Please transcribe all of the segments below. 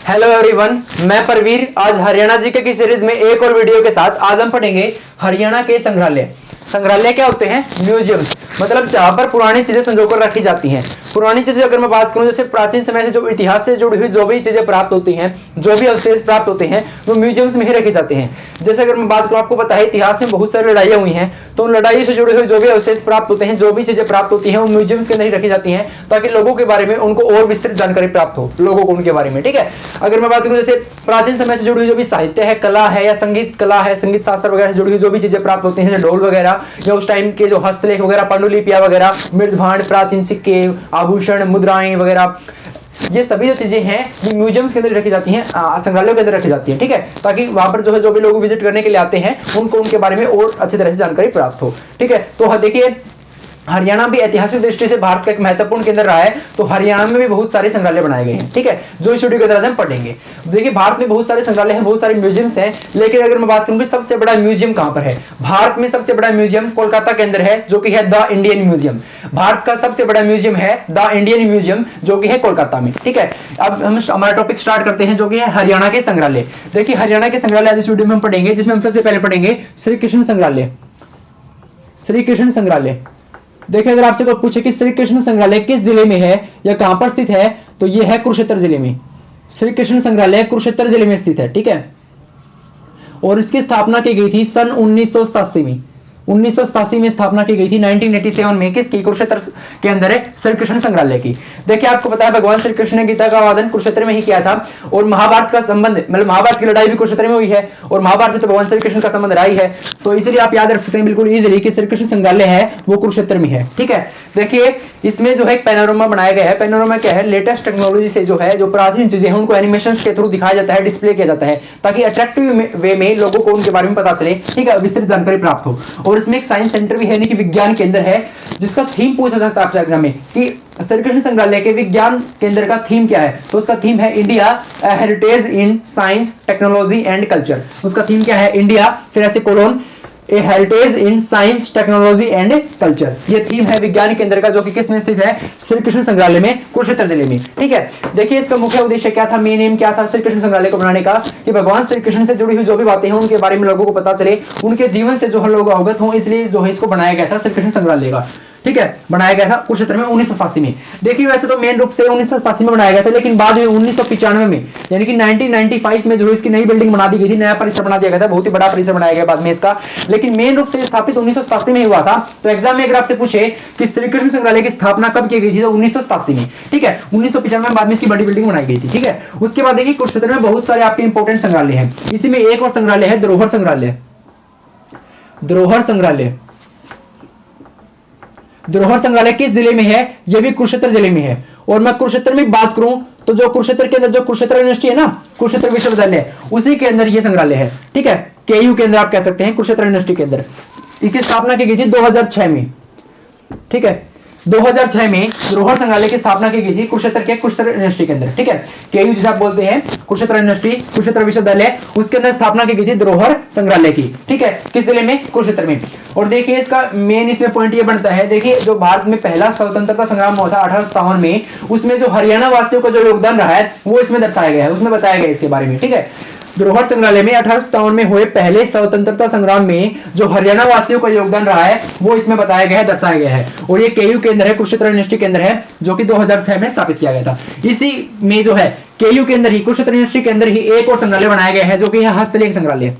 Hello everyone, मैं परवीर आज Haryana GK की सीरीज में एक और वीडियो के साथ आज हम पढ़ेंगे हरियाणा के संग्रहालय। संग्रहालय क्या होते हैं? म्यूजियम्स, मतलब जहां पर पुरानी चीजें संजोकर रखी जाती हैं। पुरानी चीजें अगर मैं बात करूं, जैसे प्राचीन समय से जो इतिहास से जुड़ी हुई जो भी चीजें प्राप्त होती हैं, जो भी अवशेष प्राप्त होते हैं, वो म्यूजियम्स में ही रखे जाते हैं। जैसे अगर मैं बात करूं, आपको पता है इतिहास में बहुत सारी लड़ाइयां हुई हैं, तो उन लड़ाई से जुड़े हुए जो भी अवशेष प्राप्त होते हैं, जो भी चीजें प्राप्त होती हैं, वो म्यूजियम्स के अंदर ही रखी जाती हैं, ताकि लोगों के बारे में उनको और विस्तृत जानकारी प्राप्त हो, लोगों को उनके बारे में। ठीक है, अगर मैं बात करूं जैसे प्राचीन समय से जुड़ी हुई जो भी साहित्य है, कला है या संगीत कला है, संगीत शास्त्र वगैरह से जुड़ी हुई जो भी चीजें प्राप्त होती हैं, ढोल वगैरह या उस टाइम के जो हस्तलेख वगैरह, पांडुलिपियां वगैरह, मृदभांड, प्राचीन सिक्के, आभूषण, मुद्राएं वगैरह, ये सभी जो चीजें हैं वो म्यूजियम्स के अंदर रखी जाती हैं, संग्रहालयों के अंदर रखी जाती हैं। ठीक है, ताकि वहां पर जो है जो भी लोग विजिट करने के लिए आते हैं उनको उनके बारे में और अच्छी तरह से जानकारी प्राप्त हो। ठीक है, तो देखिए हरियाणा भी ऐतिहासिक दृष्टि से भारत का एक महत्वपूर्ण केंद्र रहा है, तो हरियाणा में भी बहुत सारे संग्रहालय बनाए गए हैं। ठीक है, जो इस वीडियो के अंदर हम पढ़ेंगे। देखिए भारत में बहुत सारे संग्रहालय हैं, बहुत सारे म्यूजियम्स हैं, लेकिन अगर मैं बात करूं सबसे बड़ा म्यूजियम कहां पर है, भारत में सबसे बड़ा म्यूजियम कोलकाता के अंदर है, जो कि है द इंडियन म्यूजियम। भारत का सबसे बड़ा म्यूजियम है द इंडियन म्यूजियम, जो कि है कोलकाता में। ठीक है, अब हम हमारा टॉपिक स्टार्ट करते हैं, जो कि है हरियाणा के संग्रहालय। देखिए हरियाणा के संग्रहालय आज इस वीडियो में हम पढ़ेंगे, जिसमें हम सबसे पहले पढ़ेंगे श्री कृष्ण संग्रहालय। श्री कृष्ण संग्रहालय, देखिए अगर आपसे कोई पूछे कि श्री कृष्ण संग्रहालय किस जिले में है या कहां पर स्थित है, तो यह है कुरुक्षेत्र जिले में। श्री कृष्ण संग्रहालय कुरुक्षेत्र जिले में स्थित है। ठीक है, और इसकी स्थापना की गई थी सन 1987 में। 1987 में स्थापना की गई थी, 1987 में। किसकी? कुरुक्षेत्र के अंदर है श्री कृष्ण संग्रहालय की। देखिए आपको पता है भगवान श्री कृष्ण ने गीता का वादन कुरुक्षेत्र में ही किया था, और महाभारत का संबंध, मतलब महाभारत की लड़ाई भी कुरुक्षेत्र में हुई है, और महाभारत से तो भगवान श्री कृष्ण का संबंध रहा ही है, तो इसलिए आप याद रख सकते हैं बिल्कुल इजीली कि श्री कृष्ण संग्रहालय है वो कुरुक्षेत्र में है। ठीक है, देखिए इसमें जो है एक पैनोरमा बनाया गया है। पैनोरमा क्या है? लेटेस्ट टेक्नोलॉजी से जो है जो प्राचीन चीजें हैं उनको एनिमेशन के थ्रू दिखाया जाता है, डिस्प्ले किया जाता है, ताकि अट्रैक्टिव वे में लोगों को उनके बारे में पता चले। ठीक है, विस्तृत जानकारी प्राप्त हो। और इसमें एक साइंस सेंटर भी है, यानी कि विज्ञान केंद्र है, जिसका थीम पूछा जाता है आपसे एग्जाम में कि श्री कृष्ण संग्रहालय के विज्ञान केंद्र का थीम क्या है, तो उसका थीम है India heritage in science technology and culture. उसका थीम क्या है? इंडिया, फिर ऐसे colon, A heritage in science technology and culture. ये थीम है विज्ञान केंद्र का, जो कि किस में स्थित है? श्री कृष्ण संग्रहालय में, कुरुक्षेत्र जिले में। ठीक है, देखिए इसका मुख्य उद्देश्य क्या था, मेन एम क्या था श्री कृष्ण संग्रहालय को बनाने का, कि भगवान श्री कृष्ण से जुड़ी हुई जो भी बातें हैं उनके बारे में लोगों को पता चले, उनके जीवन से जो है लोग अवगत हों, इसलिए जो है इसको बनाया गया था श्री कृष्ण संग्रहालय का। ठीक है, बनाया गया था कुरुक्षेत्र में 1987 में। देखिए वैसे तो मेन रूप से 1987 में बनाया गया था, लेकिन बाद में 1995 में, यानी कि 1995 में जो इसकी नई बिल्डिंग बना दी गई थी, नया परिसर बना दिया गया था, बहुत ही बड़ा परिसर बनाया गया बाद में इसका, लेकिन मेन रूप से स्थापित 1987 में हुआ था। तो एग्जाम में अगर आपसे पूछे कि श्री कृष्ण संग्रहालय की स्थापना कब की गई थी, तो 1987 में। ठीक है, 1995 में बाद में इसकी बड़ी बिल्डिंग बनाई गई थी। ठीक है, उसके बाद देखिए कुरुक्षेत्र में बहुत सारे आपके इंपॉर्टेंट संग्रहालय हैं। इसी में एक और संग्रहालय है धरोहर संग्रहालय। धरोहर संग्रहालय, धरोहर संग्रहालय किस जिले में है? यह भी कुरुक्षेत्र जिले में है। और मैं कुरुक्षेत्र में बात करूं तो जो कुरुक्षेत्र के अंदर जो कुरुक्षेत्र यूनिवर्सिटी है ना, कुरुक्षेत्र विश्वविद्यालय, उसी के अंदर यह संग्रहालय है। ठीक है, केयू के अंदर आप कह सकते हैं, कुरुक्षेत्र यूनिवर्सिटी के अंदर। इसकी स्थापना की गई थी 2006 में। ठीक है, 2006 में धरोहर संग्रहालय की स्थापना की गई थी कुरुक्षेत्र के कुरुक्षेत्र यूनिवर्सिटी के अंदर। ठीक है, केयू जिसे आप बोलते हैं, कुरुक्षेत्र यूनिवर्सिटी, कुरुक्षेत्र विश्वविद्यालय, उसके अंदर स्थापना की गई थी धरोहर संग्रहालय की। ठीक है, किस जिले में? कुरुक्षेत्र में। और देखिए इसका मेन इसमें पॉइंट ये बनता है, देखिए जो भारत में पहला स्वतंत्रता संग्राम हुआ था 1857 में, उसमें जो हरियाणा वासियों का जो योगदान रहा है वो इसमें दर्शाया गया है, उसमें बताया गया इसके बारे में। ठीक है, धरोहर संग्रहालय में 1857 में हुए पहले स्वतंत्रता संग्राम में जो हरियाणा वासियों का योगदान रहा है वो इसमें बताया गया है, दर्शाया गया है। और ये केयू केंद्र है, कुरुक्षेत्र यूनिवर्सिटी केंद्र है, जो कि 2006 में स्थापित किया गया था। इसी में जो है केयू के अंदर ही, कुरुक्षेत्र यूनिवर्सिटी के अंदर ही एक और संग्रहालय बनाया गया है, जो कि है हस्तलेख संग्रहालय।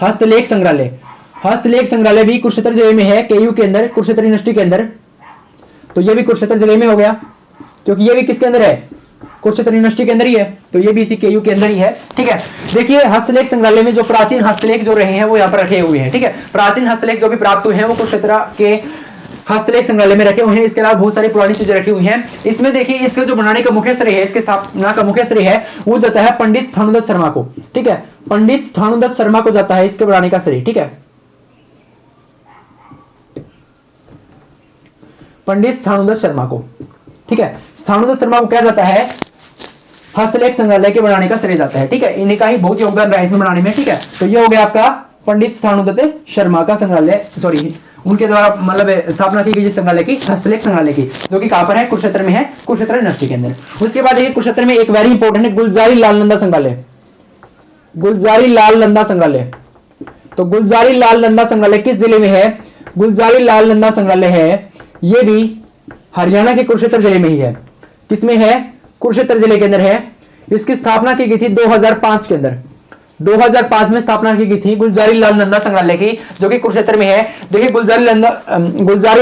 हस्तलेख संग्रहालय, हस्तलेख संग्रहालय भी कुरुक्षेत्र जिले में है, केयू के अंदर, कुरुक्षेत्र यूनिवर्सिटी के अंदर। तो ये भी कुरुक्षेत्र जिले में हो गया, क्योंकि ये भी किसके अंदर है? कुरुक्षेत्र यूनिवर्सिटी के अंदर ही है, तो ये भी इसी केयू के अंदर ही है। ठीक है, देखिए हस्तलेख संग्रहालय में जो प्राचीन हस्तलेख जो रहे हैं वो यहाँ पर रखे हुए हैं। ठीक है, प्राचीन हस्तलेख जो भी प्राप्त हुए हैं वो कुरुक्षेत्र के हस्तलेख संग्रहालय में रखे हुए हैं। इसके अलावा बहुत सारी पुरानी चीजें रखी हुई हैं। इसमें देखिए इसका जो बनाने का मुख्य श्रेय है, इसके स्थापना का मुख्य श्रेय है वो जाता है पंडित स्थाणुदत्त शर्मा को। ठीक है, पंडित स्थाणुदत्त शर्मा को जाता है इसके बनाने का श्रेय। ठीक है, पंडित स्थाणुदत्त शर्मा को। ठीक है, स्थाणुदत्त शर्मा को क्या जाता है? हस्तलेख संग्रहालय के बनाने का श्रेय जाता है। ठीक है, इन्हीं का ही बहुत योगदान रहा है इसमें बनाने में। ठीक है, तो ये हो गया आपका पंडित स्थाणुदत्त शर्मा का संग्रहालय, सॉरी उनके द्वारा मतलब स्थापना की गई जिस संग्रहालय की, हस्तलेख संग्रहालय की, जो कि कहां पर है, कुरुक्षेत्र में है, कुरुक्षेत्र यूनिवर्सिटी के अंदर। उसके बाद देखिए कुरुक्षेत्र में एक वेरी इंपॉर्टेंट है गुलजारी लाल नंदा संग्रहालय, गुलजारी लाल नंदा संग्रहालय। तो गुलजारी लाल नंदा संग्रहालय किस जिले में है, गुलजारी लाल नंदा संग्रहालय है ये भी हरियाणा के कुरुक्षेत्र जिले में ही है। किसमें है, कुरुक्षेत्र जिले के अंदर है। इसकी स्थापना की गई थी 2005 के अंदर, 2005 में स्थापना की गई थी गुलजारी लाल नंदा संग्रहालय की, जो कि कुरुक्षेत्र में है। देखिए गुलजारी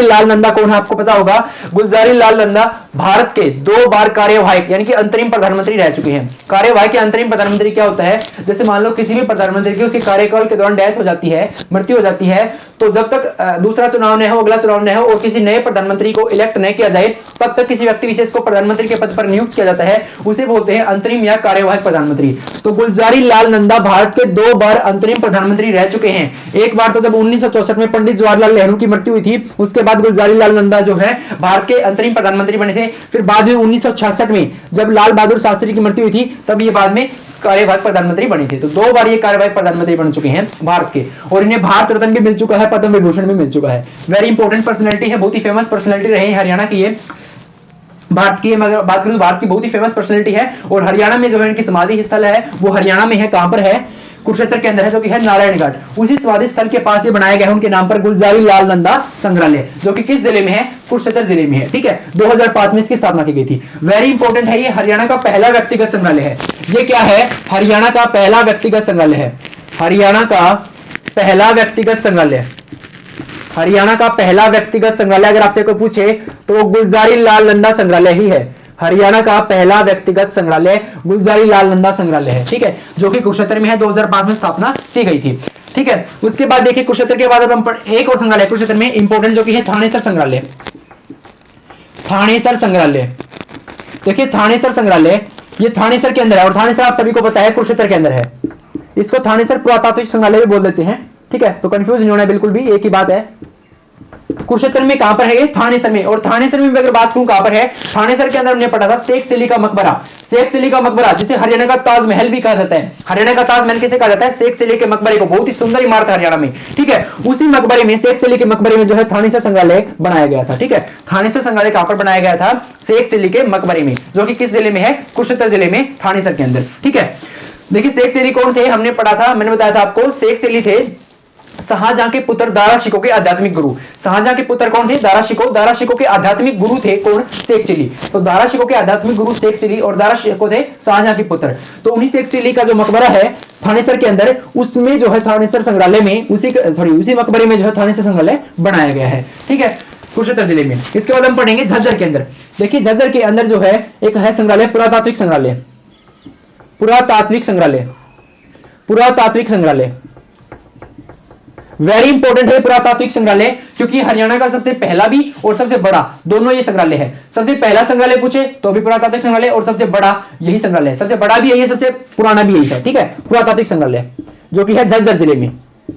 लाल नंदा कौन है, आपको पता होगा। गुलजारी लाल नंदा भारत के 2 बार कार्यवाहक यानी कि अंतरिम प्रधानमंत्री रह चुके हैं। कार्यवाहक के अंतरिम प्रधानमंत्री क्या होता है, जैसे मान लो किसी भी प्रधानमंत्री की उसके कार्यकाल के दौरान डेथ हो जाती है, मृत्यु हो जाती है, तो जब तक दूसरा चुनाव न हो, अगला चुनाव न हो और किसी नए प्रधानमंत्री को इलेक्ट नहीं किया जाए, तब तक किसी व्यक्ति विशेष को प्रधानमंत्री के पद पर नियुक्त किया जाता है, उसे बोलते हैं अंतरिम या कार्यवाहक प्रधानमंत्री। तो गुलजारी लाल नंदा भारत के 2 बार अंतरिम प्रधानमंत्री रह चुके हैं। एक बार तो जब 1964 में पंडित जवाहरलाल नेहरू की मृत्यु हुई थी, उसके बाद गुलजारी लाल नंदा जो है भारत के अंतरिम प्रधानमंत्री बने थे। फिर बाद में 1966 में जब लाल बहादुर शास्त्री की मृत्यु हुई थी, तब ये बाद में कार्यवाहक प्रधानमंत्री बने थे। तो 2 बार ये कार्यवाहक प्रधानमंत्री बन चुके हैं भारत के, और इन्हें भारत रत्न भी मिल चुका है, पद्म विभूषण भी मिल चुका है। वेरी इंपॉर्टेंट पर्सनैलिटी है, बहुत ही फेमस पर्सनैलिटी रही है हरियाणा की ये। भारत की मगर बात करूं तो भारत की बहुत ही फेमस पर्सनैलिटी है, और हरियाणा में जो है इनकी समाधि स्थल है वो हरियाणा में है। कहां पर है, कुरुक्षेत्र के अंदर है, जो कि है नारायण घाट। उसी समाधि स्थल के पास ये बनाया गया है उनके नाम पर गुलजारी लाल नंदा संग्रहालय, जो कि किस जिले में है, कुरुक्षेत्र जिले में है। ठीक है, 2005 में इसकी स्थापना की गई थी। वेरी इंपॉर्टेंट है, ये हरियाणा का पहला व्यक्तिगत संग्रहालय है। ये क्या है, हरियाणा का पहला व्यक्तिगत संग्रहालय है। हरियाणा का पहला व्यक्तिगत संग्रहालय, हरियाणा का पहला व्यक्तिगत संग्रहालय अगर आपसे कोई पूछे तो वो गुलजारी लाल नंदा संग्रहालय ही है। हरियाणा का पहला व्यक्तिगत संग्रहालय गुलजारी लाल नंदा संग्रहालय है। ठीक है, जो कि कुरुक्षेत्र में है, 2005 में स्थापना की गई थी। ठीक है, उसके बाद देखिए कुरुक्षेत्र के बाद हम एक और संग्रहालय कुरुक्षेत्र में इंपॉर्टेंट, जो कि है थानेसर संग्रहालय। थानेसर संग्रहालय, देखिए थानेसर संग्रहालय ये थानेसर के अंदर है, और थानेसर आप सभी को पता है कुरुक्षेत्र के अंदर है। इसको थानेसर पुरातात्विक संग्रहालय भी बोल देते हैं। ठीक है, तो कंफ्यूज नहीं होना है, बिल्कुल भी एक ही बात है। कुरुक्षेत्र में कहां पर है ये, थानेसर में। और थानेसर में अगर बात करूं कहां पर है, थानेसर के अंदर हमने पढ़ा था शेख चिली का मकबरा। शेख चिली का मकबरा जिसे हरियाणा का ताजमहल भी कहा जाता है। हरियाणा का ताजमहल किसे कहा जाता है, शेख चिली के मकबरे को। बहुत ही सुंदर इमारत है हरियाणा में। ठीक है, उसी मकबरे में, शेख चिली के मकबरे में जो है थानेसर संग्रहालय बनाया गया था। ठीक है, थानेसर संग्रहालय कहां पर बनाया गया था, शेख चिली के मकबरे में, जो कि किस जिले में है, कुरुक्षेत्र जिले में, थानेसर के अंदर। ठीक है, देखिए शेख चिली कौन थे, हमने पढ़ा था, मैंने बताया था आपको, शेख चिली थे शाहजहां के पुत्र, दारा शिकोह के आध्यात्मिक गुरु। शाहजहां के पुत्र कौन थे, दारा शिकोह। दारा शिकोह के आध्यात्मिक गुरु थे कौन, शेख चिली। तो दारा शिकोह के आध्यात्मिक गुरु शेख चिली, और दारा शिकोह थे शाहजहां के पुत्र। तो उन्हीं शेख चिली का जो मकबरा है थानेसर के अंदर, उसमें जो है थानेसर संग्रहालय में, उसी मकबरे में जो है थानेसर संग्रहालय बनाया गया है। ठीक है, कुरुक्षेत्र जिले में। इसके बाद हम पढ़ेंगे झज्जर के अंदर। देखिए झज्जर के अंदर जो है एक है संग्रहालय, पुरातात्विक संग्रहालय। पुरातात्विक संग्रहालय, पुरातात्विक संग्रहालय वेरी इंपॉर्टेंट है पुरातात्विक संग्रहालय, क्योंकि हरियाणा का सबसे पहला भी और सबसे बड़ा दोनों ये संग्रहालय है। सबसे पहला संग्रहालय पूछे तो भी पुरातात्विक संग्रहालय, और सबसे बड़ा यही संग्रहालय है। सबसे बड़ा भी यही है, सबसे पुराना भी यही है। ठीक है, पुरातात्विक संग्रहालय जो कि है झज्जर जिले में।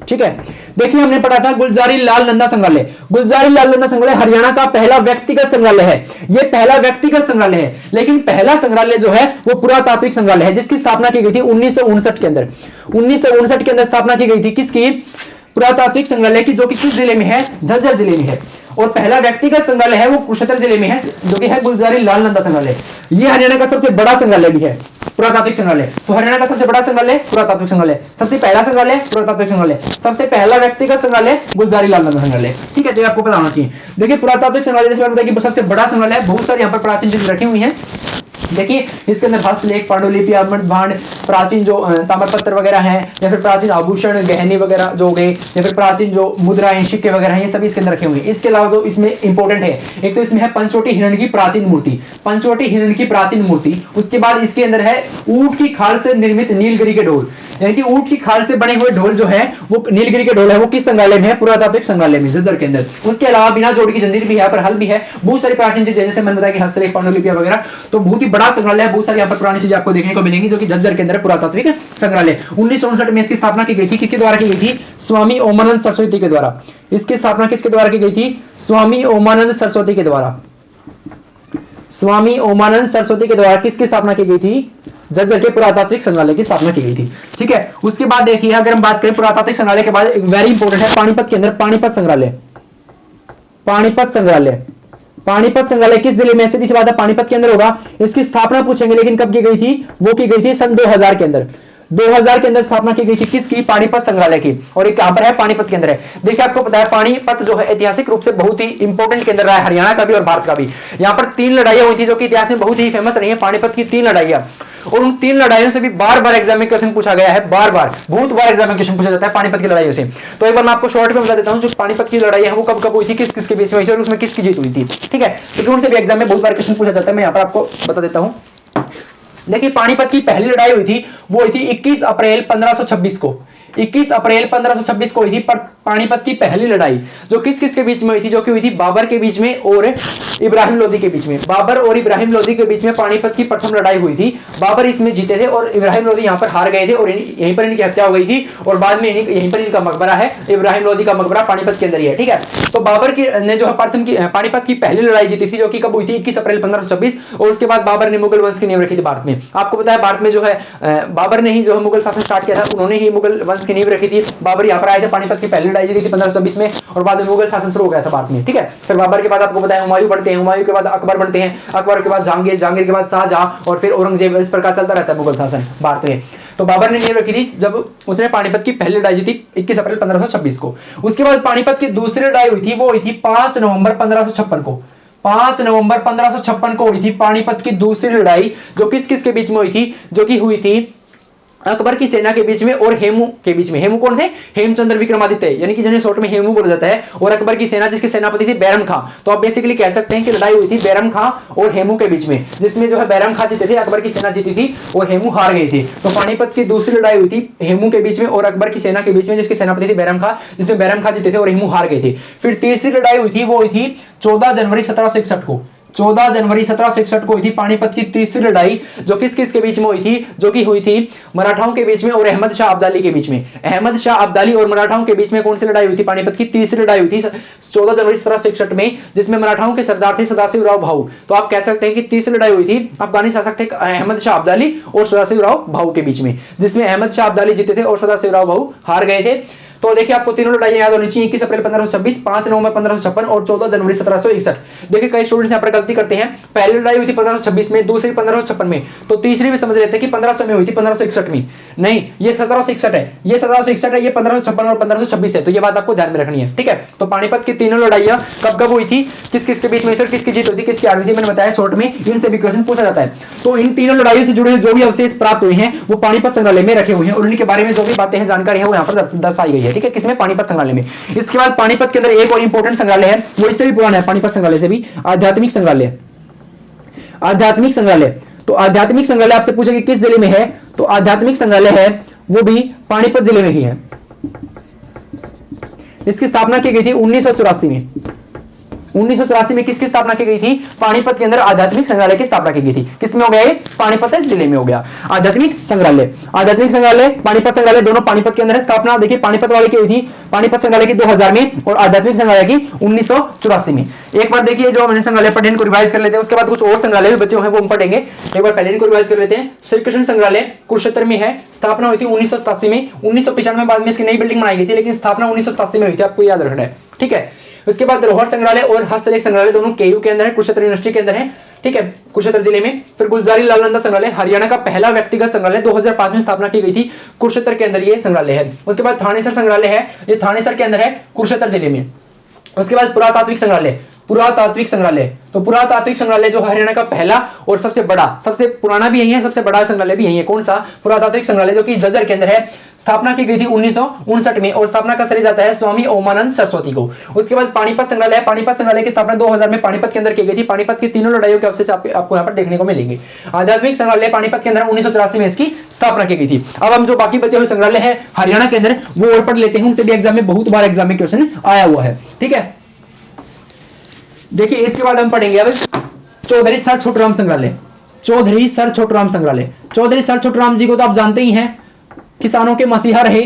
ठीक है, देखिए हमने पढ़ा था गुलजारी लाल नंदा संग्रहालय। गुलजारी लाल नंदा संग्रहालय हरियाणा का पहला व्यक्तिगत संग्रहालय है। यह पहला व्यक्तिगत संग्रहालय है, लेकिन पहला संग्रहालय जो है वो पुरातात्विक संग्रहालय है, जिसकी स्थापना की गई थी 1959 के अंदर। 1959 के अंदर स्थापना की गई थी किसकी, पुरातात्विक संग्रहालय की, जो कि किस जिले में है, झज्जर जिले में है। और पहला व्यक्तिगत संग्रहालय है वो कुरुक्षेत्र जिले में है, जो कि है गुलजारी लाल नंदा संग्रहालय। ये हरियाणा का सबसे बड़ा संग्रहालय भी है, पुरातात्विक संग्रहालय। तो हरियाणा का सबसे बड़ा संग्रहालय पुरातात्विक संग्रहालय, सबसे पहला संग्रहालय पुरातात्विक संग्रहालय, सबसे पहला व्यक्तिगत संग्रहालय गुलजारी लाल नंदा संग्रहालय। ठीक है, तो आपको पता होना चाहिए। देखिए पुरातात्विक संग्रहालय जैसे बताया कि सबसे बड़ा संग्रहालय, बहुत सारी यहाँ पर प्राचीन चीजें रखी हुई है। देखिए इसके अंदर हस्तलेख, पांडुलिपि, अमृत भांड, प्राचीन जो ताम्रपत्र वगैरह हैं, या फिर प्राचीन आभूषण गहने वगैरह जो हो गए, या फिर प्राचीन जो मुद्राएं सिक्के वगैरह हैं, ये सभी इसके अंदर रखे हुए हैं। इसके अलावा जो इसमें इंपॉर्टेंट है, एक तो इसमें है पंचवटी हिरण की प्राचीन मूर्ति, पंचवटी हिरण की प्राचीन मूर्ति। उसके बाद इसके अंदर है ऊंट की खाल से निर्मित नीलगिरी के ढोल, यानी कि ऊंट की खाल से बने हुए ढोल जो है वो नीलगिरी के ढोल है, वो किस संग्रहालय में है, पुरातात्विक संग्रहालय में, झज्जर के अंदर। उसके अलावा बिना जोड़ की जंजीर भी है, यहाँ पर हल भी है, बहुत सारी प्राचीन चीजें जैसे मैंने बताया कि हस्तलेख, पांडुलिपियां वगैरह। तो बहुत ही बड़ा संग्रहालय है, बहुत सारी यहाँ पर पुरानी चीजें आपको देखने को मिलेंगी, जो कि झज्जर के अंदर पुरातात्विक संग्रहालय। 1959 में इसकी स्थापना की गई थी, किसके द्वारा की गई थी, स्वामी ओमानंद सरस्वती के द्वारा। इसकी स्थापना किसके द्वारा की गई थी, स्वामी ओमानंद सरस्वती के द्वारा। स्वामी ओमानंद सरस्वती के द्वारा किसकी स्थापना की गई थी, झज्जर के पुरातात्विक संग्रहालय की स्थापना की गई थी। ठीक है, उसके बाद देखिए अगर हम बात करें पुरातात्विक संग्रहालय के बाद, एक वेरी इंपॉर्टेंट है पानीपत के अंदर पानीपत संग्रहालय। पानीपत संग्रहालय। पानीपत संग्रहालय किस जिले में? सीधी सी बात है, पानीपत के अंदर होगा। इसकी स्थापना पूछेंगे, लेकिन कब की गई थी? वो की गई थी सन 2000 के अंदर। 2000 के अंदर स्थापना की गई थी किसकी? पानीपत संग्रहालय की। और ये कहां पर है? पानीपत के अंदर है। देखिए आपको पता है पानीपत जो है ऐतिहासिक रूप से बहुत ही इंपॉर्टेंट केंद्र रहा है, हरियाणा का भी और भारत का भी। यहां पर 3 लड़ाइयां हुई थी जो कि इतिहास में बहुत ही फेमस रही है, पानीपत की 3 लड़ाइयां। और उन 3 लड़ाइयों से भी बार बार एग्जाम में क्वेश्चन पूछा गया है, बार बार, बहुत बार एग्जाम में क्वेश्चन पूछा जाता है पानीपत की लड़ाइयों से। तो एक बार मैं आपको शॉर्ट में बता देता हूं, जो पानीपत की लड़ाई है वो कब कब हुई थी, किस किस के बीच में हुई थी और उसमें किसकी जीत हुई थी। ठीक है, क्योंकि उनसे भी एग्जाम में बहुत बार क्वेश्चन पूछा जाता है। मैं यहां पर आपको बता देता हूं। देखिए पानीपत की पहली लड़ाई हुई थी, वो हुई थी 21 अप्रैल 1526 को। 21 अप्रैल 1526 को हुई थी पानीपत की पहली लड़ाई, जो किस किस के बीच में हुई थी? जो कि हुई थी बाबर के बीच में और इब्राहिम लोदी के बीच में। बाबर और इब्राहिम लोदी के बीच में पानीपत की प्रथम लड़ाई हुई थी। बाबर इसमें जीते थे और इब्राहिम लोदी यहां पर हार गए थे और यहीं पर इनकी हत्या हो गई थी। और बाद में यहीं पर इनका मकबरा है, इब्राहिम लोदी का मकबरा पानीपत के अंदर ही है। ठीक है, तो बाबर की ने जो पानीपत की पहली लड़ाई जीती थी, जो कि कब हुई थी? 21 अप्रैल 1526। और उसके बाद बाबर ने मुगल वंश की नींव रखी थी भारत में। आपको पता है भारत में जो है बाबर ने ही जो है मुगल शासन स्टार्ट किया था, उन्होंने ही मुगल वंश की नींव रखी थी। बाबर यहाँ पर आए थे, पानीपत की पहली लड़ाई जीती थी 1526 में और बाद में मुगल शासन शुरू हो गया था भारत में। ठीक है, फिर बाबर के बाद आपको पता है हुमायूं बनते हैं, हुमायूं के बाद अकबर बनते हैं, अकबर के बाद जहांगीर, जहांगीर के बाद शाहजहां और फिर औरंगजेब। इस प्रकार चलता रहता है मुगल शासन भारत में। तो बाबर ने नींव रखी थी जब उसने पानीपत की पहली लड़ाई जीती 21 अप्रैल 1526 को। उसके बाद पानीपत की दूसरी लड़ाई हुई थी, वो हुई थी 5 नवंबर 1556 को। 5 नवंबर 1556 को हुई थी पानीपत की दूसरी लड़ाई, जो किस किस के बीच में हुई थी? जो कि हुई थी अकबर की सेना के बीच में और हेमू के बीच में। हेमू कौन थे? हेमचंद्र विक्रमादित्य, यानी कि जिन्हें शॉर्ट में हेमू बोला जाता है। और अकबर की सेना जिसके सेनापति थे बैरम खां। तो आप बेसिकली कह सकते हैं कि लड़ाई हुई थी बैरम खां और हेमू के बीच में, जिसमें जो है बैरम खां जीते थे, अकबर की सेना जीती थी और हेमू हार गए थे। तो पानीपत की दूसरी लड़ाई हुई थी हेमू के बीच में और अकबर की सेना के बीच में, जिसके सेनापति थे बैरम खां, जिसमें बैरम खां जीते थे और हेमू हार गए थे। फिर तीसरी लड़ाई हुई थी, वो हुई थी 14 जनवरी 1761 को। 14 जनवरी 1761 को हुई थी पानीपत की तीसरी लड़ाई, जो किस किस के बीच में हुई थी? जो कि हुई थी मराठाओं के बीच में और अहमद शाह अब्दाली के बीच में। अहमद शाह अब्दाली और मराठाओं के बीच में कौन सी लड़ाई हुई थी? पानीपत की तीसरी लड़ाई हुई थी 14 जनवरी 1761 में, जिसमें मराठाओं के सरदार थे सदाशिवराव भाऊ। तो आप कह सकते हैं कि तीसरी लड़ाई हुई थी अफगानी शासक थे अहमद शाह अब्दाली और सदाशिवराव भाऊ के बीच में, जिसमें अहमद शाह अब्दाली जीते थे और सदाशिवराव भाऊ हार गए थे। तो देखिए आपको तीनों लड़ाइयां याद होनी चाहिए, 21 अप्रैल 1526, 5 नवंबर 1556 और 14 जनवरी 1761। देखिए कई स्टूडेंट्स यहाँ पर गलती करते हैं, पहली लड़ाई हुई थी 1526 में, दूसरी 1556 में, तो तीसरी भी समझ लेते हैं कि 1500 में हुई थी, 1561 में नहीं, ये 1761 है, ये 1761 है, ये 1556 और 1526 है। तो ये बात आपको ध्यान में रखनी है। ठीक है, तो पानीपत की तीनों लड़ाइयां कब कब हुई थी, किस किस के बीच में हुई थी, किसकी जीत हुई थी, किसकी हार हुई थी, मैंने बताया शॉर्ट में, इनसे भी क्वेश्चन पूछा जाता है। तो इन तीनों लड़ाइयों से जुड़े जो भी अवशेष प्राप्त हुए हैं वो पानीपत संग्रहालय में रखे हुए हैं और इनके बारे में जो भी बातें हैं, जानकारी है, वो यहाँ पर दर्शाई गई है। ठीक है, किसमें? पानीपत संग्रहालय में। इसके बाद पानीपत के अंदर एक और इंपॉर्टेंट संग्रहालय है, वो इससे भी पुराना है, पानीपत संग्रहालय से भी, आध्यात्मिक संग्रहालय। आध्यात्मिक संग्रहालय, तो आध्यात्मिक संग्रहालय आपसे पूछेगा किस जिले में है, तो आध्यात्मिक संग्रहालय है वो भी पानीपत जिले में ही है। इसकी स्थापना की गई थी 1984 में। 1984 में किसकी स्थापना की गई थी? पानीपत के अंदर आध्यात्मिक संग्रहालय की स्थापना की गई थी। किसमें हो गया ये? पानीपत जिले में हो गया आध्यात्मिक संग्रहालय। आध्यात्मिक संग्रहालय, पानीपत संग्रहालय दोनों पानीपत के अंदर है। स्थापना देखिए पानीपत वाले की हुई थी, पानीपत संग्रहालय की 2000 में और आध्यात्मिक संग्रहालय की 1984 में। एक बार देखिए जो मैंने संग्रहालय पढ़े इनको रिवाइज कर लेते हैं, उसके बाद कुछ और संग्रहालय भी बचे हुए हैं वो हम पढ़ेंगे। एक बार पहले इनको रिवाइज कर लेते हैं। श्री कृष्ण संग्रहालय कुरुक्षेत्र में है, स्थापना हुई थी 1987 में। 1995 बाद में इसकी नई बिल्डिंग बनाई गई थी, लेकिन स्थापना 1987 में हुई थी, आपको याद रखना है। ठीक है, उसके बाद धरोहर संग्रहालय और हस्तलेख संग्रहालय दोनों केयू के अंदर है, कुरुक्षेत्र यूनिवर्सिटी के अंदर है। ठीक है, कुरुक्षेत्र जिले में। फिर गुलजारी लाल नंदा संग्रहालय, हरियाणा का पहला व्यक्तिगत संग्रहालय, 2005 में स्थापना की गई थी, कुरुक्षेत्र के अंदर ये संग्रहालय है। उसके बाद थानेसर संग्रहालय है, ये थानेसर के अंदर है, कुरुक्षेत्र जिले में। उसके बाद पुरातात्विक संग्रहालय, पुरातात्विक संग्रहालय, तो पुरातात्विक संग्रहालय जो हरियाणा का पहला और सबसे बड़ा, सबसे पुराना भी यही है, सबसे बड़ा संग्रहालय भी यही है। कौन सा? पुरातात्विक संग्रहालय, जो कि जजर के अंदर है। स्थापना की गई थी 1959 में और स्थापना का श्रेय जाता है स्वामी ओमानंद सरस्वती को। उसके बाद पानीपत संग्रहालय, पानीपत संग्रहालय की स्थापना 2000 में पानीपत के अंदर की गई थी। पानीपत की तीनों लड़ाइयों के अवशेष आपको यहाँ पर देखने को मिलेंगे। आध्यात्मिक संग्रहालय पानीपत के अंदर 1984 में इसकी स्थापना की गई थी। अब हम जो बाकी बचे हुए संग्रहालय है हरियाणा के अंदर वो और पढ़ लेते हैं, उनसे भी एग्जाम में बहुत बार एग्जाम में क्वेश्चन आया हुआ है। ठीक है, देखिए इसके बाद हम पढ़ेंगे अब चौधरी सर छोटूराम संग्रहालय। चौधरी सर छोटूराम संग्रहालय, चौधरी सर छोटूराम जी को तो आप जानते ही हैं, किसानों के मसीहा रहे,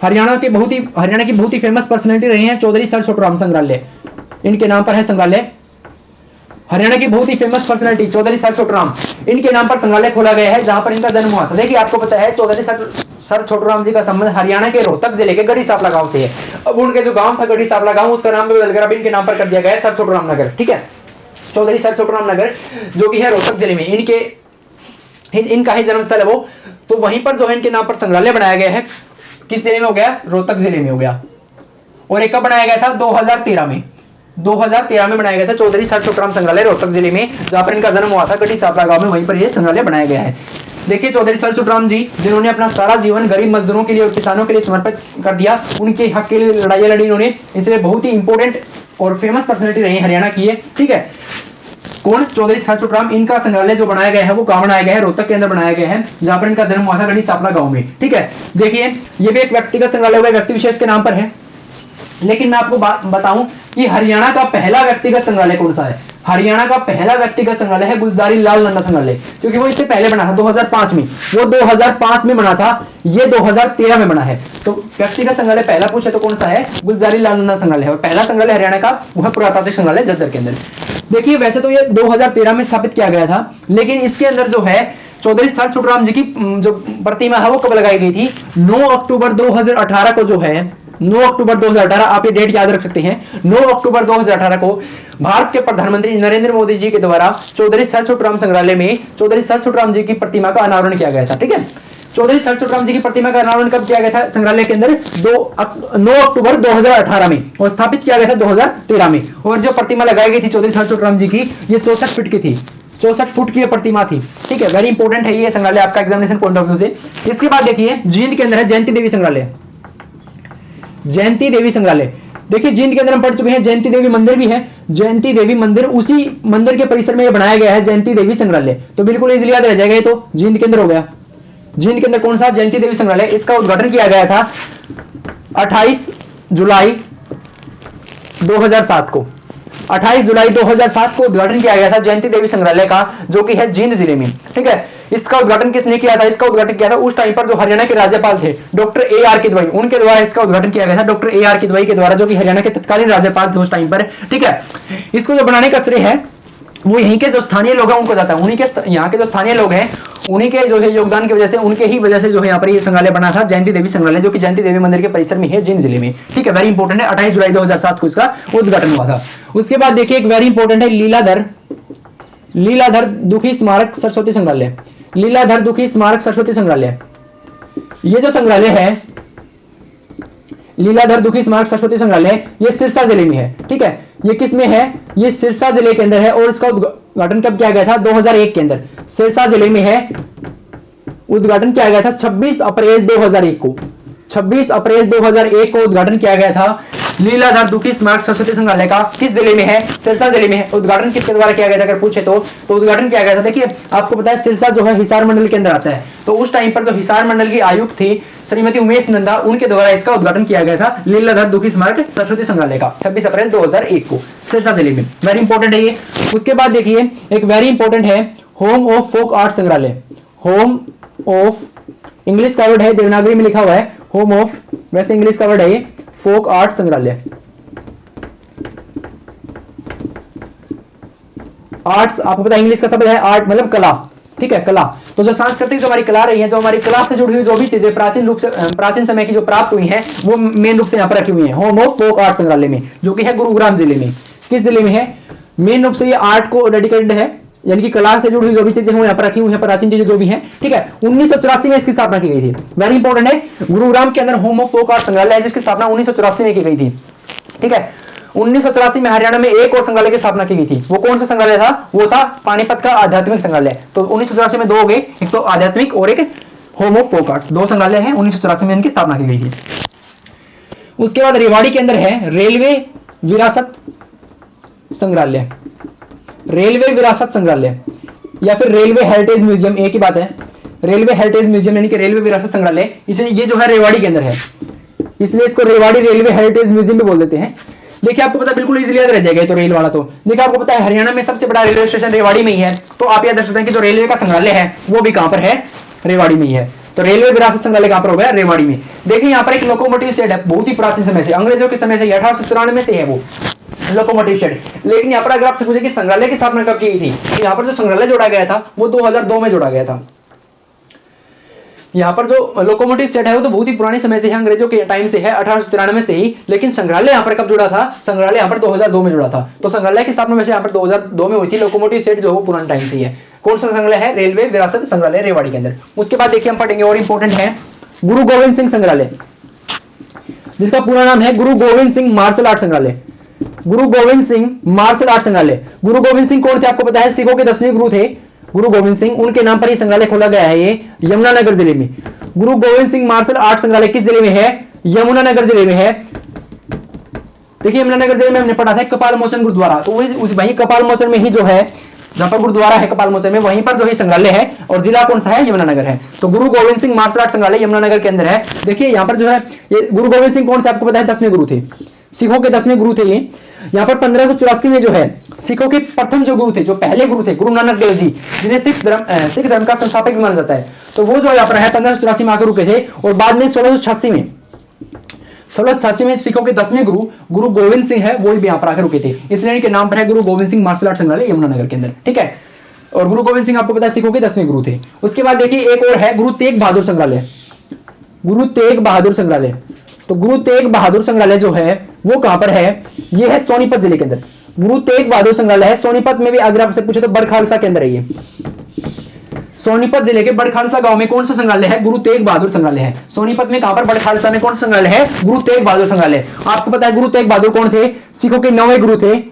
हरियाणा की बहुत ही फेमस पर्सनैलिटी रही हैं। चौधरी सर छोटूराम संग्रहालय इनके नाम पर है संग्रहालय। हरियाणा की बहुत ही famous personality Chaudhary sir Chhoturam, इनके नाम पर संग्रहालय खोला गया है जहां पर इनका जन्म हुआ था। देखिए आपको पता है चौधरी सर सर छोटूराम जी का संबंध हरियाणा के रोहतक जिले के गढ़ी सांपला गांव से है। अब उनके जो गांव था गढ़ी सांपला गांव, उसका नाम बदलकर अब इनके नाम पर कर दिया गया है सर छोटूराम नगर। ठीक है, चौधरी सर छोटूराम नगर जो कि है रोहतक जिले में, इनका ही जन्मस्थल है वो। तो वहीं पर जो है इनके नाम पर संग्रहालय बनाया गया है। किस जिले में हो गया? रोहतक जिले में हो गया। और एक कब बनाया गया था? 2013 में। 2013 में बनाया गया था चौधरी सर छोटूराम संग्रहालय रोहतक जिले में, जहां पर इनका जन्म हुआ था गढ़ी सांपला गांव में, वहीं पर यह संग्रहालय बनाया गया है। देखिए चौधरी सर छोटूराम जी जिन्होंने अपना सारा जीवन गरीब मजदूरों के लिए और किसानों के लिए समर्पित कर दिया, उनके हक के लिए लड़ाइयां लड़ी इन्होंने, इसलिए बहुत ही इंपॉर्टेंट और फेमस पर्सनैलिटी रही हरियाणा की है। ठीक है, कौन? चौधरी सर छोटूराम। इनका संग्रहालय जो बनाया गया है वो कहां बनाया गया है? रोहतक के अंदर बनाया गया है, जहां पर इनका जन्म हुआ था गढ़ी सांपला गांव में। ठीक है, देखिए ये भी एक व्यक्तिगत संग्रहालय हुआ, व्यक्ति विशेष के नाम पर है। लेकिन मैं आपको बताऊं कि हरियाणा का पहला व्यक्तिगत संग्रहालय कौन सा है? हरियाणा का पहला व्यक्तिगत संग्रहालय है गुलजारी लाल नंदा संग्रहालय, क्योंकि वो इससे पहले बना था 2005 में। वो 2005 में बना था, ये 2013 में बना है। तो व्यक्तिगत संग्रहालय पहला पूछे तो कौन सा है? गुलजारी लाल नंदा संग्रहालय है। और पहला संग्रहालय हरियाणा का वो है पुरातात्विक संग्रहालय झज्जर के अंदर। देखिए वैसे तो ये 2013 में स्थापित किया गया था, लेकिन इसके अंदर जो है चौधरी सर छोटूराम जी की जो प्रतिमा है वो कब लगाई गई थी? 9 अक्टूबर 2018 को जो है, 9 अक्टूबर 2018, आप ये डेट याद रख सकते हैं। 9 अक्टूबर 2018 को भारत के प्रधानमंत्री नरेंद्र मोदी जी के द्वारा चौधरी सर छोटूराम संग्रहालय में चौधरी सर छोटूराम जी की प्रतिमा का अनावरण किया गया था। ठीक है, चौधरी सर छोटूराम जी की प्रतिमा का अनावरण कब किया गया था संग्रहालय के अंदर? 9 अक्टूबर 2018 में, और स्थापित किया गया था 2013 में। और जो प्रतिमा लगाई गई थी चौधरी सर छोटूराम जी की, ये 64 फीट की थी, 64 फुट की प्रतिमा थी। ठीक है, वेरी इंपॉर्टेंट है ये संग्रहालय आपका एग्जामिनेशन पॉइंट ऑफ व्यू से। इसके बाद देखिए जींद के अंदर है जयंती देवी संग्रहालय। जयंती देवी संग्रहालय, देखिए जींद के अंदर हम पढ़ चुके हैं, जयंती देवी मंदिर भी है। जयंती देवी मंदिर, उसी मंदिर के परिसर में ये बनाया गया है जयंती देवी संग्रहालय। तो बिल्कुल इजीली याद रह जाएगा, ये तो जींद के अंदर हो गया। जींद के अंदर कौन सा? जयंती देवी संग्रहालय। इसका उद्घाटन किया गया था 28 जुलाई 2007 को। 28 जुलाई 2007 को उद्घाटन किया गया था जयंती देवी संग्रहालय का, जो कि है जींद जिले में। ठीक है, इसका उद्घाटन किसने किया था? इसका उद्घाटन किया था उस टाइम पर जो हरियाणा के राज्यपाल थे डॉक्टर AR किदवई, उनके द्वारा इसका उद्घाटन किया गया था, डॉक्टर AR किदवई के द्वारा, जो कि हरियाणा के तत्कालीन राज्यपाल थे उस टाइम पर। ठीक है, इसको जो बनाने का श्रेय है वो यहीं के जो स्थानीय लोग हैं उनको जाता है। उन्हीं के यहाँ के जो स्थानीय लोग हैं उन्हीं के जो है योगदान की वजह से, उनके ही वजह से जो है यहाँ पर ये संग्रहालय बना था, जयंती देवी संग्रहालय, जो कि जयंती देवी मंदिर के परिसर में है, जींद जिले में। ठीक है, वेरी इंपॉर्टेंट है। 28 जुलाई 2007 को इसका उद्घाटन हुआ था। उसके बाद देखिए एक वेरी इंपॉर्टेंट है लीलाधर दुखी स्मारक सरस्वती संग्रहालय। लीलाधर दुखी स्मारक सरस्वती संग्रहालय, ये जो संग्रहालय है लीलाधर दुखी स्मारक सरस्वती संग्रहालय, ये सिरसा जिले में है। ठीक है, ये किस में है? ये सिरसा जिले के अंदर है। और इसका उद्घाटन कब किया गया था? 2001 के अंदर, सिरसा जिले में है। उद्घाटन किया गया था 26 अप्रैल 2001 को। 26 अप्रैल 2001 को उद्घाटन किया गया था लीलाधर दुखी स्मारक सरस्वती संग्रहालय का। किस जिले में है? सिरसा जिले में है। उद्घाटन किसके द्वारा किया गया था अगर पूछे तो उद्घाटन किया गया था, देखिए आपको पता है सिरसा जो है हिसार मंडल के अंदर आता है, तो उस टाइम पर जो हिसार मंडल की आयुक्त थी श्रीमती उमेश नंदा, उनके द्वारा इसका उद्घाटन किया गया था लीलाधर दुखी स्मारक सरस्वती संग्रहालय का 26 अप्रैल 2001 को, सिरसा जिले में। वेरी इंपॉर्टेंट है ये। उसके बाद देखिए एक वेरी इंपॉर्टेंट है होम ऑफ फोक आर्ट संग्रहालय। होम ऑफ, इंग्लिश का वर्ड है, देवनागरी में लिखा हुआ है होम ऑफ, वैसे इंग्लिश का वर्ड है ये, फोक आर्ट संग्रहालय। आर्ट्स आपको पता है इंग्लिश का शब्द है आर्ट, मतलब कला। ठीक है, कला। तो जो सांस्कृतिक जो हमारी कला रही है, जो हमारी कला से जुड़ी हुई जो भी चीजें प्राचीन रूप से प्राचीन समय की जो प्राप्त हुई है, वो मेन रूप से यहाँ पर रखी हुई है होम ऑफ फोक आर्ट संग्रहालय में, जो कि है गुरुग्राम जिले में। किस जिले में है? मेन रूप से ये आर्ट को डेडिकेटेड है, यानी कि कला से जुड़ी हुई जो भी चीजें हैं यहाँ पर रखी हुई है, प्राचीन चीजें जो भी हैं। ठीक है, 1984 में इसकी स्थापना की गई थी। वेरी इंपॉर्टेंट है, गुरुग्राम के अंदर होम ऑफ फोक आर्ट संग्रहालय है, जिसकी स्थापना 1984 में की गई थी। ठीक है, 1984 में हरियाणा में एक और संग्रहालय की स्थापना की गई थी। वो कौन सा संग्रहालय था? वो था पानीपत का आध्यात्मिक संग्रहालय। तो 1984 में दो हो गए, एक तो आध्यात्मिक और एक होम ऑफ फोक आर्ट्स, दो संग्रहालय हैं। 1984 में इनकी स्थापना की गई थी। उसके बाद रेवाड़ी के अंदर है रेलवे विरासत संग्रहालय। रेलवे विरासत संग्रहालय या फिर रेलवे हेरिटेज म्यूजियम, एक ही बात है। रेलवे हेरिटेज म्यूजियम यानी कि रेलवे विरासत संग्रहालय, इसे ये जो है रेवाड़ी के अंदर है, इसलिए इसको रेवाड़ी रेलवे हेरिटेज म्यूजियम भी बोल देते हैं। देखिए आपको पता है, बिल्कुल इजीली याद रह जाएगा तो रेल वाला। तो देखिए आपको पता है हरियाणा में सबसे बड़ा रेलवे स्टेशन रेवाड़ी में ही है, तो आप याद रख सकते हैं कि जो रेलवे का संग्रहालय है वो भी कहां पर है? रेवाड़ी में ही है। तो रेलवे विरासत संग्रहालय कहां पर हो गया? रेवाड़ी में। देखिए यहाँ पर एक लोकोमोटिव शेड है, बहुत ही प्राचीन समय से, अंग्रेजों के समय से, 1894 से है वो लोकोमोटिव शेड। लेकिन यहाँ पर अगर आपसे पूछे कि संग्रहालय की स्थापना कब की गई थी, तो यहाँ पर जो संग्रहालय जोड़ा गया था वो 2002 में जोड़ा गया था। यहाँ पर जो लोकोमोटिव सेट है वो तो बहुत ही पुराने समय से है, अंग्रेजों के टाइम से है, 1893 से ही। लेकिन संग्रहालय यहाँ पर कब जुड़ा था? संग्रहालय यहाँ पर 2002 में जुड़ा था। तो संग्रहालय की स्थापना वैसे यहाँ पर 2002 में हुई थी। लोकोमोटिव सेट जो है पुराने टाइम से ही है। कौन सा संग्रहालय है? रेलवे विरासत संग्रहालय रेवाड़ी के अंदर। उसके बाद देखिए हम पढ़ेंगे और इंपॉर्टेंट है गुरु गोविंद सिंह संग्रहालय, जिसका पूरा नाम है गुरु गोविंद सिंह मार्शल आर्ट संग्रहालय। गुरु गोविंद सिंह मार्शल आर्ट संग्रहालय। गुरु गोविंद सिंह कौन थे? आपको पता है, सिखों के 10वें गुरु थे गुरु गोविंद सिंह। उनके नाम पर ये संग्रहालय खोला गया है, ये यमुनानगर जिले में। गुरु गोविंद सिंह मार्शल आर्ट संग्रहालय किस जिले में है? यमुनानगर जिले में है। देखिए यमुनानगर जिले में हमने पढ़ा था कपाल मोचन गुरुद्वारा, तो वही कपाल मोचन में ही जो है, जहां पर गुरुद्वारा है कपाल मोचन में, वहीं पर जो है संग्रहालय है। और जिला कौन सा है? यमुनानगर है। तो गुरु गोविंद सिंह मार्शल आर्ट संग्रहालय यमुनानगर के अंदर है। देखिए यहाँ पर जो है ये गुरु गोविंद सिंह कौन थे? आपको पता है 10वें गुरु थे, सिखों के 10वें गुरु थे ये। यहाँ पर 1584 में जो है सिखों के प्रथम जो गुरु थे, जो पहले गुरु थे, गुरु नानक देव जी, जिन्हें सिख धर्म का संस्थापक भी माना जाता है, तो वो जो यहाँ पर है 1584 में आकर रुके थे। और बाद में 1686 में सिखों के 10वें गुरु गुरु गोविंद सिंह है, वो भी यहाँ पर आकर रुके थे, इसलिए इनके नाम पर है गुरु गोविंद सिंह मार्शल आर्ट संग्रहालय यमुनानगर के अंदर। ठीक है, और गुरु गोविंद सिंह आपको पता है सिखों के 10वें गुरु थे। उसके बाद देखिए एक और है गुरु तेग बहादुर संग्रहालय। गुरु तेग बहादुर संग्रहालय, तो गुरु तेग बहादुर संग्रहालय जो है वो कहां पर है? ये है सोनीपत जिले के अंदर। गुरु तेग बहादुर संग्रहालय है सोनीपत में भी। अगर आपसे पूछे तो बड़खालसा के अंदर है ये। सोनीपत जिले के बड़खालसा गांव में कौन सा संग्रहालय है? गुरु तेग बहादुर संग्रहालय है। सोनीपत में कहां पर? बड़खालसा में। कौन सा संग्रहालय है? गुरु तेग बहादुर संग्रहालय। आपको पता है गुरु तेग बहादुर कौन थे? सिखों के 9वें गुरु थे,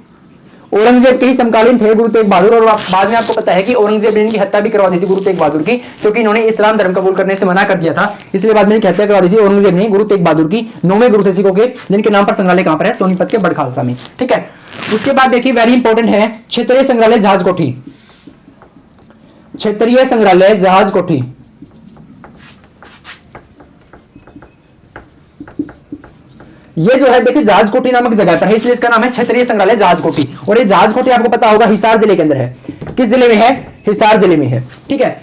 औरंगजेब के ही समकालीन थे गुरु तेग बहादुर। और बाद में आपको पता है कि औरंगजेब ने इनकी हत्या भी करवा दी थी गुरु तेग बहादुर की, क्योंकि इन्होंने इस्लाम धर्म कबूल करने से मना कर दिया था, इसलिए बाद में इनकी हत्या करवा दी थी औरंगजेब ने गुरु तेग बहादुर की। 9वें गुरु थे सिखों के, जिनके नाम पर संग्रहालय कहां पर है? सोनीपत के बड़खालसा में। ठीक है, उसके बाद देखिए वेरी इंपॉर्टेंट है क्षेत्रीय संग्रहालय जहाज कोठी। क्षेत्रीय संग्रहालय जहाज कोठी, ये जो है देखिए जहाज कोठी नामक जगह पर है, इसलिए इसका नाम है क्षेत्रीय संग्रहालय जहाज कोठी। और ये जहाज कोठी आपको पता होगा हिसार जिले के अंदर है। किस जिले में है? हिसार जिले में है। ठीक है,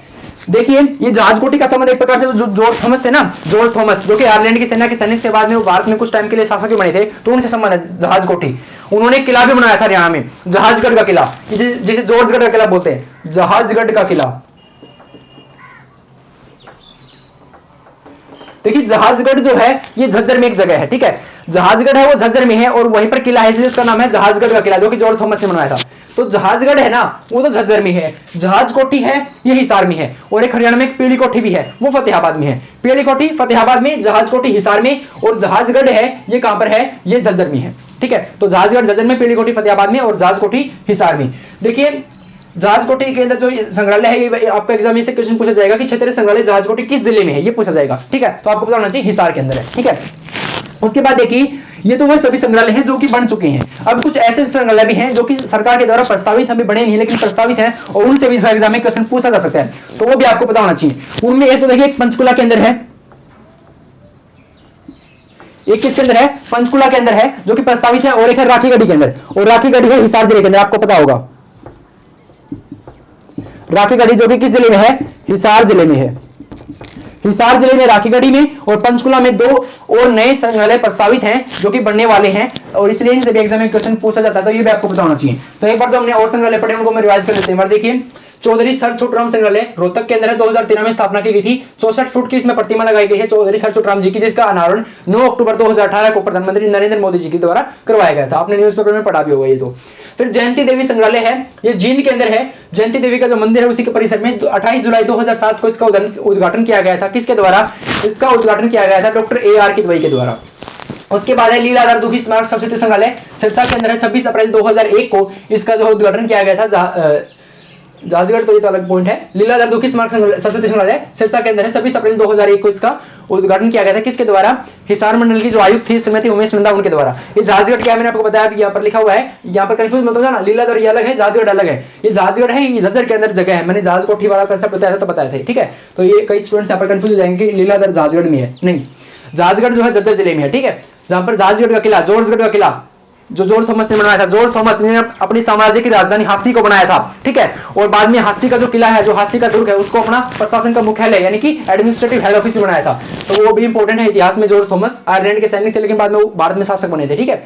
देखिए ये जहाज कोठी का संबंध एक प्रकार से जो जॉर्ज थॉमस थे ना, जॉर्ज थॉमस जो कि आयरलैंड की सेना के सैनिक थे, बाद में वो भारत में कुछ टाइम के लिए शासक भी बने थे, तो उनसे संबंध है जहाज कोठी। उन्होंने किला भी बनाया था हरियाणा में, जहाजगढ़ का किला, जिसे जॉर्जगढ़ का किला बोलते हैं, जहाजगढ़ का किला। देखिए जहाजगढ़ जो है ये झज्जर में एक जगह है। ठीक है, जहाजगढ़ है वो झज्जर में है, और वहीं पर किला है, इसलिए उसका नाम है जहाजगढ़ का किला, जो कि जॉर्ज थॉमस ने बनवाया था। तो जहाजगढ़ है ना, वो तो झज्जर में है, जहाज कोठी है ये हिसार में है, और एक हरियाणा में एक पीली कोठी भी है, वो फतेहाबाद में है। पीली कोठी फतेहाबाद में, जहाज कोठी हिसार में, और जहाजगढ़ है ये कहां पर है? ये झज्जर में है। ठीक है, तो जहाजगढ़ झज्जर में, पीली कोठी फतेहाबाद में, और जहाज कोठी हिसार में। देखिए जहाज कोठी के अंदर जो संग्रहालय है, ये आपका एग्जाम में से क्वेश्चन पूछा जाएगा कि क्षेत्रीय संग्रहालय जहाज कोठी किस जिले में है, ये पूछा जाएगा। ठीक है, तो आपको पता होना चाहिए हिसार के अंदर है। ठीक है, उसके बाद देखिए ये तो वह सभी संग्रहालय हैं जो कि बन चुके हैं। अब कुछ ऐसे संग्रहालय भी हैं जो कि सरकार के द्वारा प्रस्तावित अभी बने नहीं, लेकिन प्रस्तावित हैं, और उनसे भी एग्जाम में क्वेश्चन पूछा जा सकता है, तो वो भी आपको पता होना चाहिए। उनमें एक तो देखिए एक पंचकुला के अंदर है, एक किसके अंदर है? पंचकुला के अंदर है, जो कि प्रस्तावित है, और एक है राखीगढ़ी के अंदर, और राखीगढ़ी है हिसार जिले के अंदर, आपको पता होगा। राखीगढ़ी जो कि किस जिले में है? हिसार जिले में है। हिसार जिले में राखीगढ़ी में और पंचकुला में दो और नए संग्रहालय प्रस्तावित हैं जो कि बनने वाले हैं, और इसलिए इनसे भी एग्जाम में क्वेश्चन पूछा जाता है, तो ये भी आपको पता होना चाहिए। तो एक बार जो हमने और संग्रहालय पढ़े उनको मैं रिवाइज कर लेते हैं। देखिए चौधरी सर छोटूराम संग्रहालय रोहतक के अंदर है, 2013 में स्थापना की गई थी। 64 फुट की इसमें प्रतिमा लगाई गई है चौधरी सर छोटूराम जी की, जिसका अनावरण 9 अक्टूबर 2018 को प्रधानमंत्री नरेंद्र मोदी जी के द्वारा करवाया गया था। आपने न्यूज़पेपर में पढ़ा भी होगा ये। तो फिर जयंती देवी संग्रहालय है, ये जींद के अंदर है। जयंती देवी का जो मंदिर है उसी के परिसर में 28 जुलाई 2007 को इसका उद्घाटन किया गया था। किसके द्वारा इसका उद्घाटन किया गया था? डॉक्टर AR की दवाई के द्वारा। उसके बाद है लीलाधर दुखी स्मारक सरस्वती संग्रहालय सिरसा के अंदर है, 26 अप्रैल 2001 को इसका जो उद्घाटन किया गया था। जहाजगढ़ तो ये तो अलग पॉइंट है। लीलाधर दुखी स्मारक सरस्वती संग्रहालय सिरसा के अंदर है, 26 अप्रैल 2001 को इसका उद्घाटन किया गया था। किसके द्वारा? हिसार मंडल की जो आयुक्त थी श्रीमती उमेश नंदा, उनके द्वारा। ये जहाजगढ़ क्या मैंने आपको बताया, यहाँ पर लिखा हुआ है, यहाँ पर कंफ्यूज मत हो जाना, लीलाधर ये अलग है, जहाजगढ़ अलग है। ये जहाजगढ़ है, ये झज्जर के अंदर जगह है। मैंने जहाज कोठी वाला कंसेप्ट बताया था तो बताया था, ठीक है। तो ये कई स्टूडेंट्स यहाँ पर कंफ्यूज हो जाएंगे कि लीलाधर जहाजगढ़ में है, नहीं, जहाजगढ़ जो है झज्जर जिले में है, ठीक है। जहां पर जहाजगढ़ का किला, जॉर्जगढ़ का किला जो जॉर्ज थॉमस ने बनवाया था, जॉर्ज थॉमस ने अपनी साम्राज्य की राजधानी हास्ती को बनाया था, ठीक है। और बाद में हास्ती का जो किला है, जो हास्ती का दुर्ग है, उसको अपना प्रशासन का मुख्यालय यानी कि एडमिनिस्ट्रेटिव हेड ऑफिस बनाया था। तो वो भी इंपॉर्टेंट है इतिहास में। जॉर्ज थॉमस आयरलैंड के सैनिक थे, लेकिन बाद में वो भारत में शासक बने थे, ठीक है।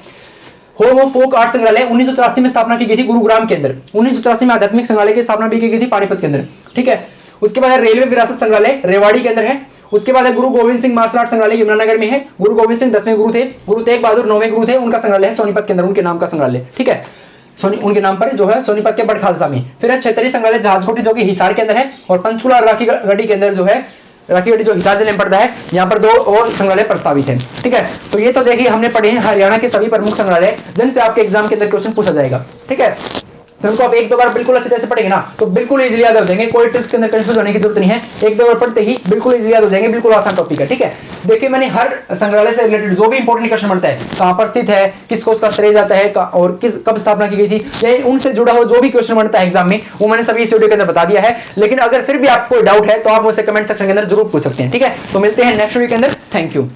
होम ऑफ फोक आर्ट संग्रहालय 1984 में स्थापना की गई थी गुरुग्राम के अंदर। 1984 में आध्यात्मिक संग्रहालय की स्थापना भी की गई थी पानीपत के अंदर, ठीक है। उसके बाद रेलवे विरासत संग्रहालय रेवाड़ी के अंदर है। उसके बाद है गुरु गोविंद सिंह मार्शल आर्ट संग्रहालय, यमुनानगर में है। गुरु गोविंद सिंह 10वें गुरु थे, गुरु तेग बहादुर 9वें गुरु थे, उनका संग्रहालय है सोनीपत के अंदर, उनके नाम का संग्रहालय, ठीक है, उनके नाम पर जो है सोनीपत के बड़ खालसा में। फिर है क्षेत्रीय संग्रहालय जहाजकोटी जो कि हिसार के अंदर है, और पंचकुला और राखी गढ़ी के अंदर जो है, राखी गढ़ी जो हिसार जिले में पड़ता है, यहाँ पर 2 और संग्रहालय प्रस्तावित है, ठीक है। तो ये तो देखिए हमने पढ़े हैं हरियाणा के सभी प्रमुख संग्रहालय जिनसे आपके एग्जाम के अंदर क्वेश्चन पूछा जाएगा, ठीक है। तो उनको आप 1-2 बार बिल्कुल अच्छे तरह से पढ़ेंगे ना तो बिल्कुल इजीली याद हो जाएंगे, कोई ट्रिक्स के अंदर कंफ्यूज होने की जरूरत नहीं है, 1-2 बार पढ़ते ही बिल्कुल इजीली याद हो जाएंगे, बिल्कुल आसान टॉपिक है, ठीक है। देखिए मैंने हर संग्रहालय से रिलेटेड जो भी इंपॉर्टेंट क्वेश्चन बनता है, कहां पर स्थित है, किसको उसका श्रेय जाता है, और किस कब स्थापना की गई थी, या उनसे जुड़ा हुआ जो भी क्वेश्चन बनता है एग्जाम में, वो मैंने सभी इस वीडियो के अंदर बता दिया है। लेकिन अगर फिर भी आपको डाउट है तो आप मुझसे कमेंट सेक्शन के अंदर जरूर पूछ सकते हैं, ठीक है। तो मिलते हैं नेक्स्ट वीडियो के अंदर, थैंक यू।